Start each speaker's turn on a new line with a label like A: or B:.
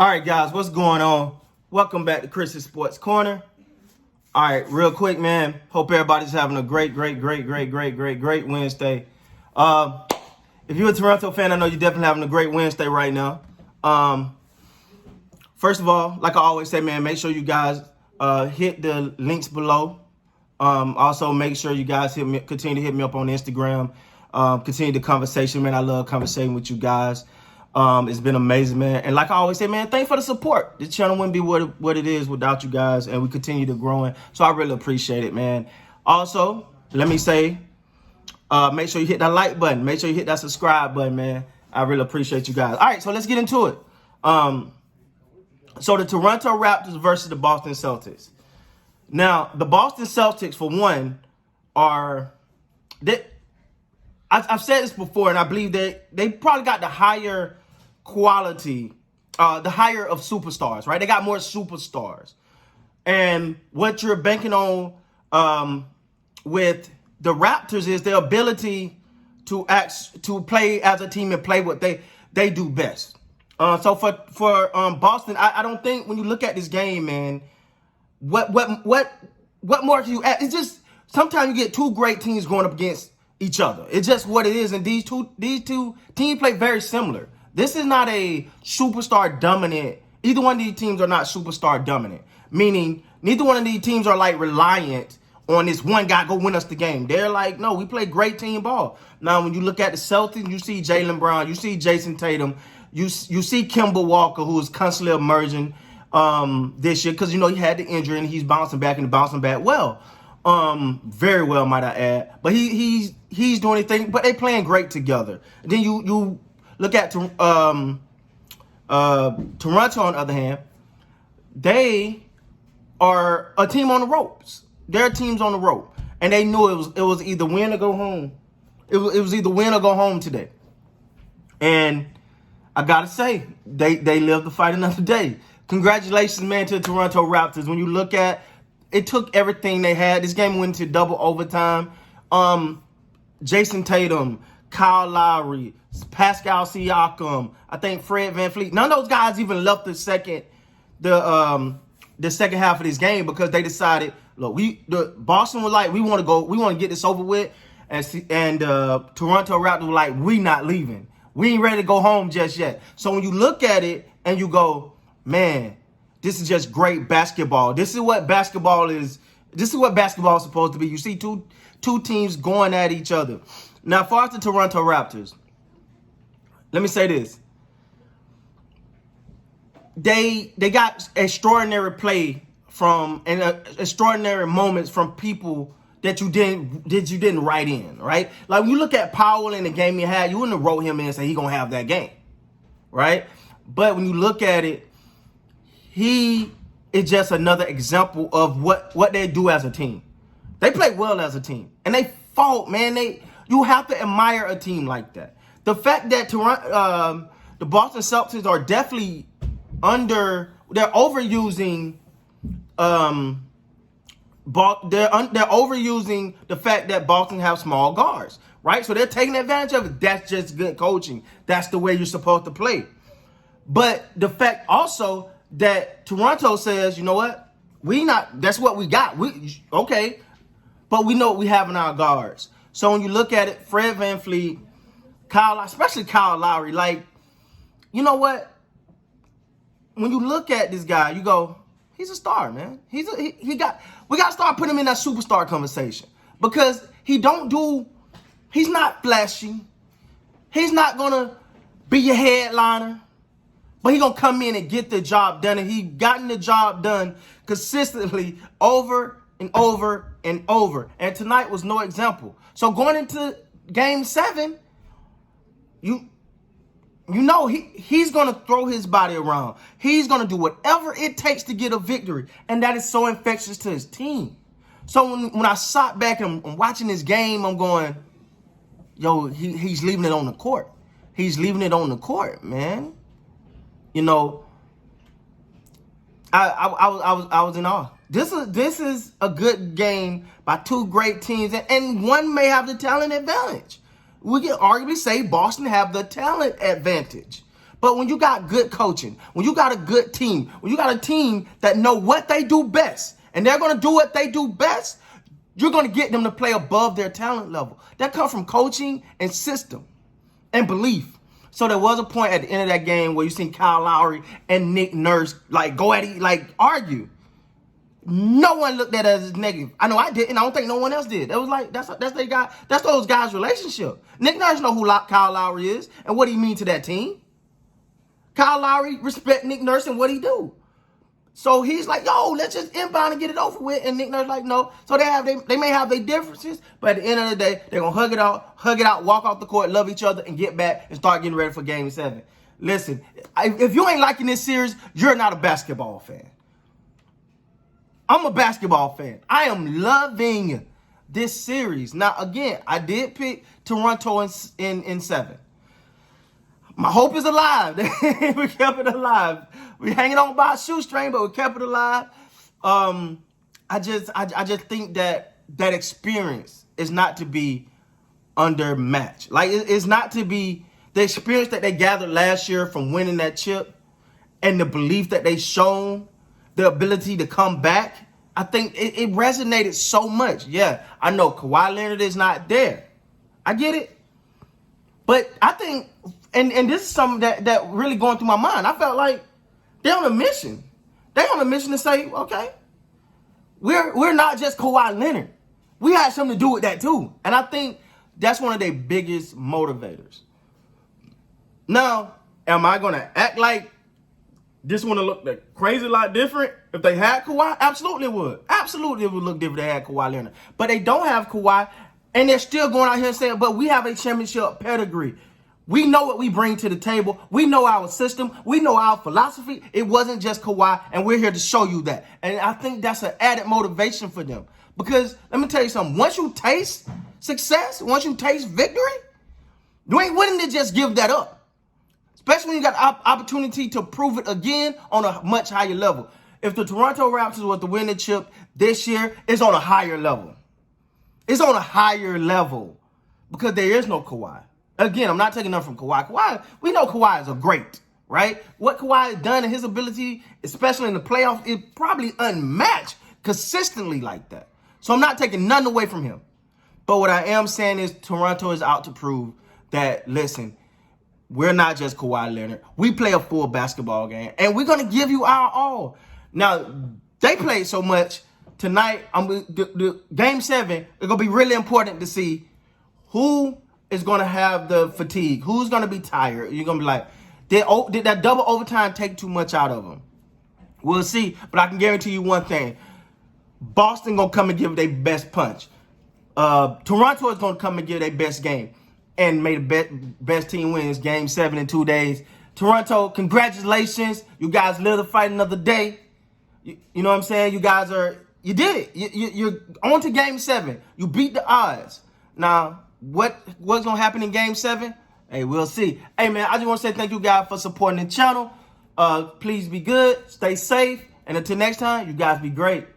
A: All right, guys, what's going on? Welcome back to Chris's Sports Corner. All right, real quick, man. Hope everybody's having a great Wednesday. If you're a Toronto fan, I know you're definitely having a great Wednesday right now. First of all, like I always say, man, make sure you guys hit the links below. Also, make sure you guys continue to hit me up on Instagram. Continue the conversation, man. I love conversating with you guys. It's been amazing, man. And like I always say, man, thanks for the support. This channel wouldn't be what it is without you guys, and we continue to growing. So I really appreciate it, man. Also, let me say, make sure you hit that like button. Make sure you hit that subscribe button, man. I really appreciate you guys. All right, so let's get into it. So the Toronto Raptors versus the Boston Celtics. Now, the Boston Celtics, for one, I've said this before, and I believe they probably got the higher quality, the higher of superstars, right? They got more superstars. And what you're banking on with the Raptors is their ability to play as a team and play what they do best. So for Boston, I don't think when you look at this game, man, what more can you add? It's just sometimes you get two great teams going up against each other. It's just what it is, and these two teams play very similar. This is not a superstar dominant. Either one of these teams are not superstar dominant, meaning neither one of these teams are like reliant on this one guy go win us the game. They're like, no, we play great team ball. Now, when you look at the Celtics, you see Jaylen Brown, you see Jason Tatum, you see Kemba Walker, who is constantly emerging this year because, you know, he had the injury and he's bouncing back well. Very well, might I add. But he's doing anything, but they playing great together. And then you look at Toronto on the other hand. They are a team on the ropes. Their team's on the rope, and they knew it was either win or go home. It was either win or go home today. And I gotta say, they lived to fight another day. Congratulations, man, to the Toronto Raptors. When you look at it, took everything they had. This game went into double overtime. Jason Tatum, Kyle Lowry, Pascal Siakam, I think Fred VanVleet. None of those guys even left the second half of this game because they decided, look, Boston was like, we want to get this over with, and Toronto Raptors were like, we not leaving. We ain't ready to go home just yet. So when you look at it and you go, man, this is just great basketball. This is what basketball is. This is what basketball is supposed to be. You see two teams going at each other. Now, far as the Toronto Raptors, let me say this. They got extraordinary play extraordinary moments from people that you didn't write in, right? Like when you look at Powell in the game he had, you wouldn't have wrote him in and say he's gonna have that game, right? But when you look at it, he is just another example of what they do as a team. They play well as a team, and they fought, man. You have to admire a team like that. The fact that the Boston Celtics are definitely they're overusing they're overusing the fact that Boston have small guards, right? So they're taking advantage of it. That's just good coaching. That's the way you're supposed to play. But the fact also that Toronto says, you know what? That's what we got. Okay. But we know what we have in our guards. So when you look at it, Fred VanVleet, especially Kyle Lowry, like, you know what? When you look at this guy, you go, he's a star, man. We got to start putting him in that superstar conversation because he's not flashy. He's not going to be your headliner, but he's going to come in and get the job done. And he's gotten the job done consistently over and over and over. And tonight was no example. So going into game 7, you know he's going to throw his body around. He's going to do whatever it takes to get a victory. And that is so infectious to his team. So when I sat back and I'm watching this game, I'm going, yo, he's leaving it on the court. He's leaving it on the court, man. You know, I was in awe. This is a good game by two great teams, and one may have the talent advantage. We can arguably say Boston have the talent advantage But when you got good coaching, when you got a good team, when you got a team that know what they do best, and they're going to do what they do best, you're going to get them to play above their talent level. That comes from coaching and system and belief. So there was a point at the end of that game where you seen Kyle Lowry and Nick Nurse go at it, argue. No one looked at it as negative. I know I didn't. I don't think no one else did. It was like that's those guys' relationship. Nick Nurse know who Kyle Lowry is and what he mean to that team. Kyle Lowry respect Nick Nurse and what he do. So he's like, yo, let's just inbound and get it over with. And Nick Nurse like, no. So they may have their differences, but at the end of the day, they're gonna hug it out, walk off the court, love each other, and get back and start getting ready for Game 7. Listen, if you ain't liking this series, you're not a basketball fan. I'm a basketball fan. I am loving this series. Now, again, I did pick Toronto in 7. My hope is alive. We kept it alive. We hanging on by a shoestring, but we kept it alive. I just think that experience is not to be undermatched. Like, it's not to be the experience that they gathered last year from winning that chip and the belief that they shown, the ability to come back. I think it resonated so much. Yeah, I know Kawhi Leonard is not there. I get it. But I think, and this is something that really going through my mind. I felt like they're on a mission. They're on a mission to say, okay, we're not just Kawhi Leonard. We had something to do with that too. And I think that's one of their biggest motivators. Now, am I going to act like this one to look like crazy lot different if they had Kawhi? Absolutely it would. Absolutely it would look different if they had Kawhi Leonard. But they don't have Kawhi, and they're still going out here and saying, but we have a championship pedigree. We know what we bring to the table. We know our system. We know our philosophy. It wasn't just Kawhi, and we're here to show you that. And I think that's an added motivation for them. Because let me tell you something. Once you taste success, once you taste victory, you ain't willing to just give that up. Especially when you got opportunity to prove it again on a much higher level. If the Toronto Raptors were to win the chip this year, it's on a higher level. It's on a higher level because there is no Kawhi. Again, I'm not taking nothing from Kawhi. We know Kawhi is a great, right? What Kawhi has done and his ability, especially in the playoffs, is probably unmatched consistently like that. So I'm not taking nothing away from him. But what I am saying is Toronto is out to prove that, listen, we're not just Kawhi Leonard. We play a full basketball game, and we're going to give you our all. Now, they played so much tonight. The Game 7 is going to be really important to see who is going to have the fatigue, who's going to be tired. You're going to be like, did that double overtime take too much out of them? We'll see, but I can guarantee you one thing. Boston going to come and give their best punch. Toronto is going to come and give their best game. And may the best team wins Game 7 in 2 days. Toronto, congratulations. You guys live to fight another day. You know what I'm saying? You did it. You're on to Game 7. You beat the odds. Now, what's going to happen in Game 7? Hey, we'll see. Hey, man, I just want to say thank you guys for supporting the channel. Please be good. Stay safe. And until next time, you guys be great.